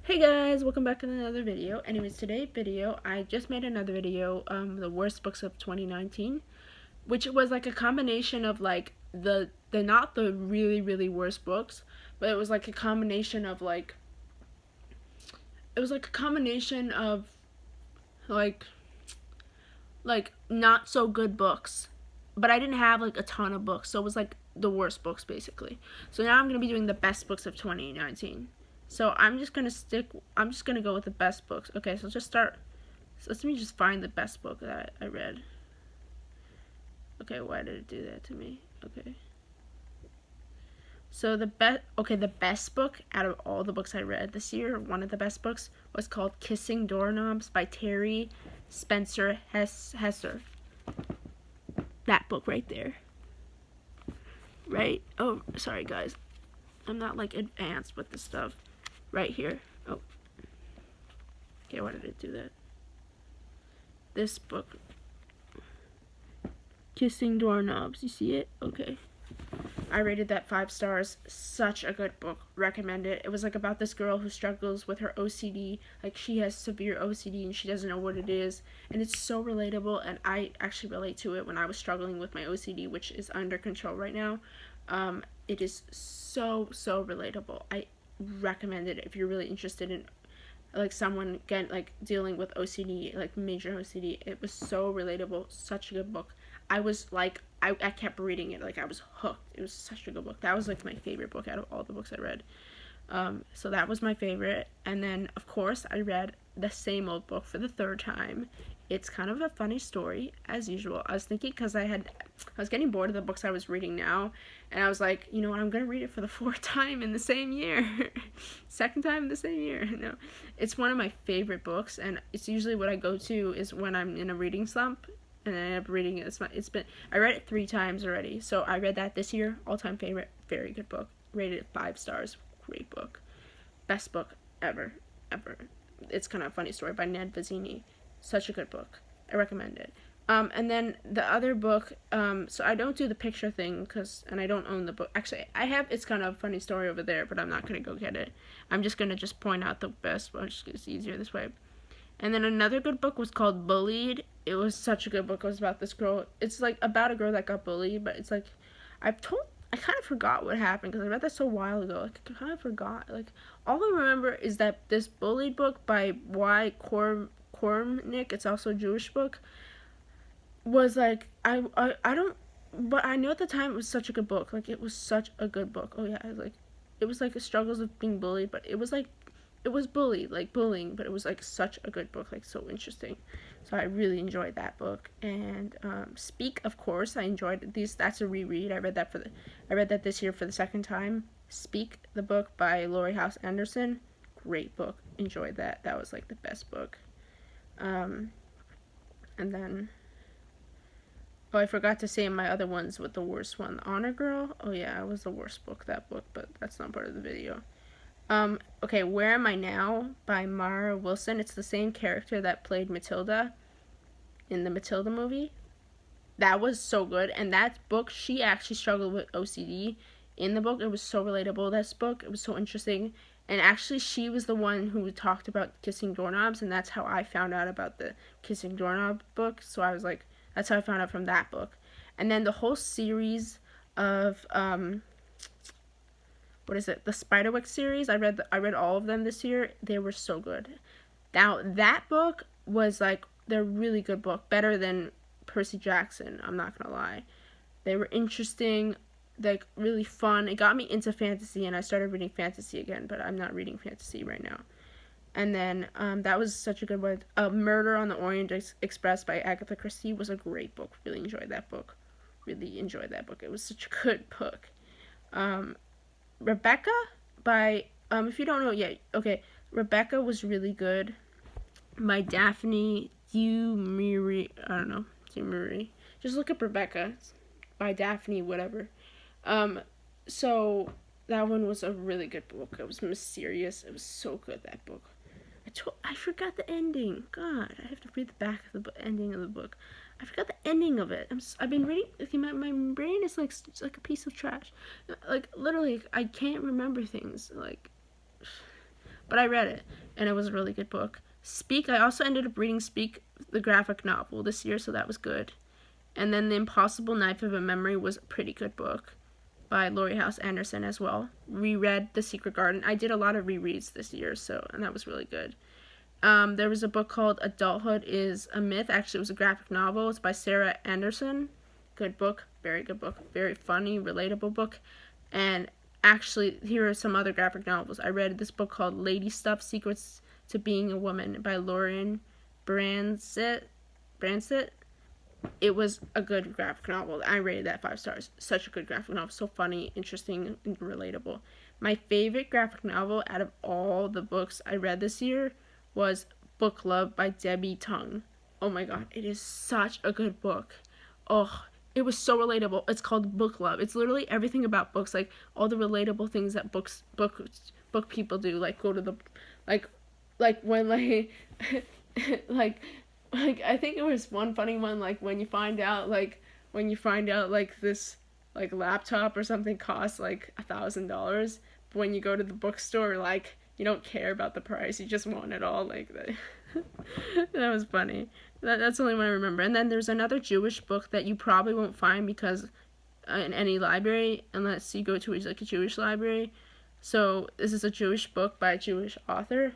Hey guys, welcome back to another video. Anyways, today's video, I just made another video, the worst books of 2019, which was like a combination of like the not the really worst books, but it was like a combination of like like not so good books. But I didn't have like a ton of books, so it was like the worst books basically. So now I'm gonna be doing the best books of 2019. So I'm just gonna go with the best books. Okay, so just start. So let me just find the best book that I read. Okay, why did it do that to me? Okay. So the best book out of all the books I read this year, one of the best books was called Kissing Doorknobs by Terry Spencer Hesser. That book right there. Right? Oh, sorry guys. I'm not like advanced with this stuff. Right here. Oh. Okay, why did it do that? This book. Kissing Doorknobs. You see it? Okay. I rated that 5 stars. Such a good book. Recommend it. It was like about this girl who struggles with her OCD. Like she has severe OCD and she doesn't know what it is. And it's so relatable, and I actually relate to it when I was struggling with my OCD, which is under control right now. It is so relatable. I recommend it if you're really interested in like someone get like dealing with OCD, like major OCD. It was so relatable. Such a good book. I was like, I kept reading it. Like I was hooked. It was such a good book. That was like my favorite book out of all the books I read. So that was my favorite. And then of course I read the same old book for the third time. It's kind of a funny story as usual. I was thinking because I was getting bored of the books I was reading now, and I was like, you know what, I'm gonna read it for the fourth time in the same year, second time in the same year. No, it's one of my favorite books, and it's usually what I go to is when I'm in a reading slump, and I end up reading it. I read it 3 times already, so I read that this year. All time favorite, very good book. Rated 5 stars. Great book, best book ever. It's kind of a funny story by Ned Vizzini. Such a good book. I recommend it. And then the other book, so I don't do the picture thing and I don't own the book. Actually, I have. It's kind of a funny story over there, but I'm not gonna go get it. I'm just gonna point out the best one. It's easier this way. And then another good book was called Bullied. It was such a good book. It was about this girl. It's like about a girl that got bullied, but it's like I kind of forgot what happened because I read that so a while ago. Like I kind of forgot. Like all I remember is that this Bullied book by Y. Kornick. It's also a Jewish book. Was like I don't, but I know at the time it was such a good book. Like it was such a good book. Oh yeah, it was like the struggles of being bullied, but it was like it was bullying, but it was like such a good book, like so interesting. So I really enjoyed that book. And Speak, of course, I enjoyed these. That's a reread. I read that this year for the second time. Speak, the book by Laurie House Anderson, great book. Enjoyed that. That was like the best book. Um, and then Oh, I forgot to say my other ones with the worst one. Honor Girl. Oh yeah, it was the worst book, that book, but that's not part of the video. Okay, Where Am I Now by Mara Wilson. It's the same character that played Matilda in the Matilda movie. That was so good. And that book, she actually struggled with OCD. In the book, it was so relatable, this book. It was so interesting. And actually, she was the one who talked about kissing doorknobs, and that's how I found out about the kissing doorknob book. So I was like, that's how I found out from that book. And then the whole series of what is it? The Spiderwick series. I read all of them this year. They were so good. Now that book was like they're really good book, better than Percy Jackson. I'm not gonna lie. They were interesting, like really fun. It got me into fantasy, and I started reading fantasy again. But I'm not reading fantasy right now. And then that was such a good one. Murder on the Orient Express by Agatha Christie was a great book. Really enjoyed that book. Really enjoyed that book. It was such a good book. Um, Rebecca by if you don't know yet, okay, Rebecca was really good. By Daphne Du Maurier. I don't know, Du Maurier. Just look up Rebecca by Daphne whatever. Um, so that one was a really good book. It was mysterious. It was so good, that book. I forgot the ending. God, I have to read the back of the ending of the book. I forgot the ending of it. I've been reading. Okay, my brain is like it's like a piece of trash. Like literally, I can't remember things. Like, but I read it, and it was a really good book. Speak, I also ended up reading Speak, the graphic novel, this year, so that was good. And then The Impossible Knife of a Memory was a pretty good book by Laurie House Anderson as well. Reread The Secret Garden. I did a lot of rereads this year, and that was really good. There was a book called Adulthood is a Myth. Actually, it was a graphic novel. It's by Sarah Anderson. Good book. Very good book. Very funny, relatable book. And actually, here are some other graphic novels. I read this book called Lady Stuff, Secrets to Being a Woman by Lauren Branstett. It was a good graphic novel. I rated that 5 stars. Such a good graphic novel. So funny, interesting, and relatable. My favorite graphic novel out of all the books I read this year was Book Love by Debbie Tung. Oh my god, it is such a good book. Oh, it was so relatable. It's called Book Love. It's literally everything about books, like all the relatable things that book people do, like go to the like when like like I think it was one funny one, like when you find out like this like laptop or something costs like $1,000, but when you go to the bookstore, like you don't care about the price, you just want it all, like that. That was funny. That's the only one I remember. And then there's another Jewish book that you probably won't find because in any library unless you go to like a Jewish library. So this is a Jewish book by a Jewish author.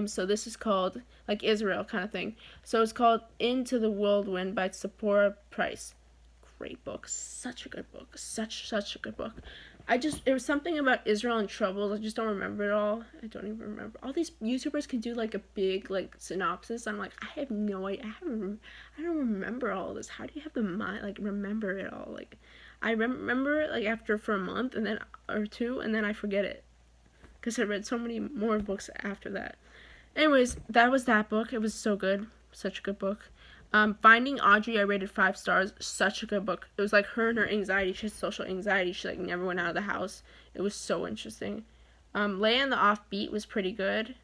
So this is called, like, Israel kind of thing. So it's called Into the Whirlwind by Tzipora Price. Great book. Such a good book. Such a good book. It was something about Israel and troubles. I just don't remember it all. I don't even remember. All these YouTubers can do, like, a big, like, synopsis. I'm like, I have no idea. I don't remember all this. How do you have the mind, like, remember it all? Like, I remember it, like, for a month or two, and then I forget it. Because I read so many more books after that. Anyways, that was that book. It was so good. Such a good book. Finding Audrey, I rated 5 stars. Such a good book. It was like her and her anxiety. She has social anxiety. She like never went out of the house. It was so interesting. Leia and the Offbeat was pretty good.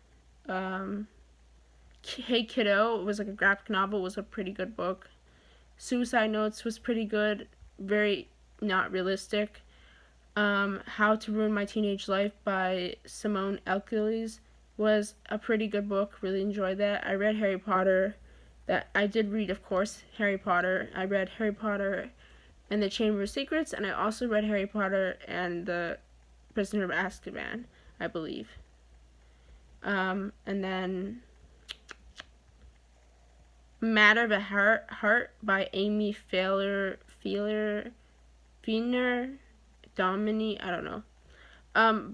Hey Kiddo, it was like a graphic novel. It was a pretty good book. Suicide Notes was pretty good. Very not realistic. How to Ruin My Teenage Life by Simone Elkeles was a pretty good book. Really enjoyed that. I read Harry Potter. That I did read, of course, Harry Potter. I read Harry Potter and the Chamber of Secrets, and I also read Harry Potter and the Prisoner of Azkaban, I believe. And then Matter of a Heart by Amy Fiener Domini, I don't know.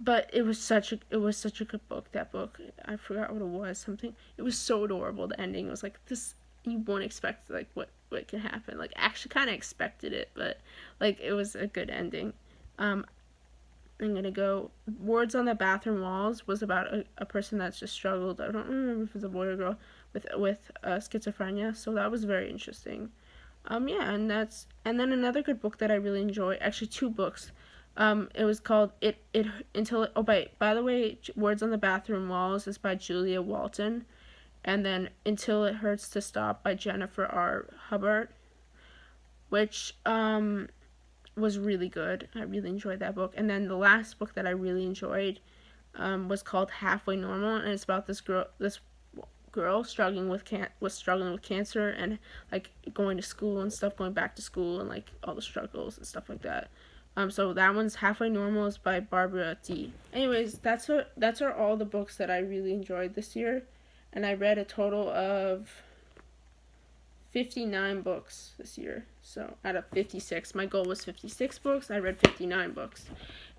But it was such a good book, that book. I forgot what it was. Something, it was so adorable. The ending was like this, you won't expect like what can happen. Like, actually kind of expected it, but like it was a good ending. I'm gonna go. Words on the Bathroom Walls was about a person that's just struggled. I don't remember if it was a boy or girl with schizophrenia. So that was very interesting. Yeah, and then another good book that I really enjoy. Actually, 2 books. It was called by the way, Words on the Bathroom Walls is by Julia Walton, and then Until It Hurts to Stop by Jennifer R. Hubbard, which was really good. I really enjoyed that book. And then the last book that I really enjoyed was called Halfway Normal, and it's about this girl struggling with cancer and like going to school and stuff, going back to school and like all the struggles and stuff like that. So that one's Halfway Normal is by Barbara D. Anyways, that's all the books that I really enjoyed this year, and I read a total of 59 books this year. So out of 56, my goal was 56 books. I read 59 books.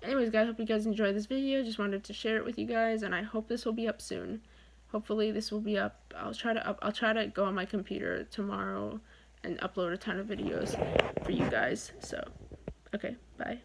Anyways, guys, hope you guys enjoyed this video. Just wanted to share it with you guys, and I hope this will be up soon. Hopefully this will be up. I'll try to go on my computer tomorrow and upload a ton of videos for you guys. So, okay, bye.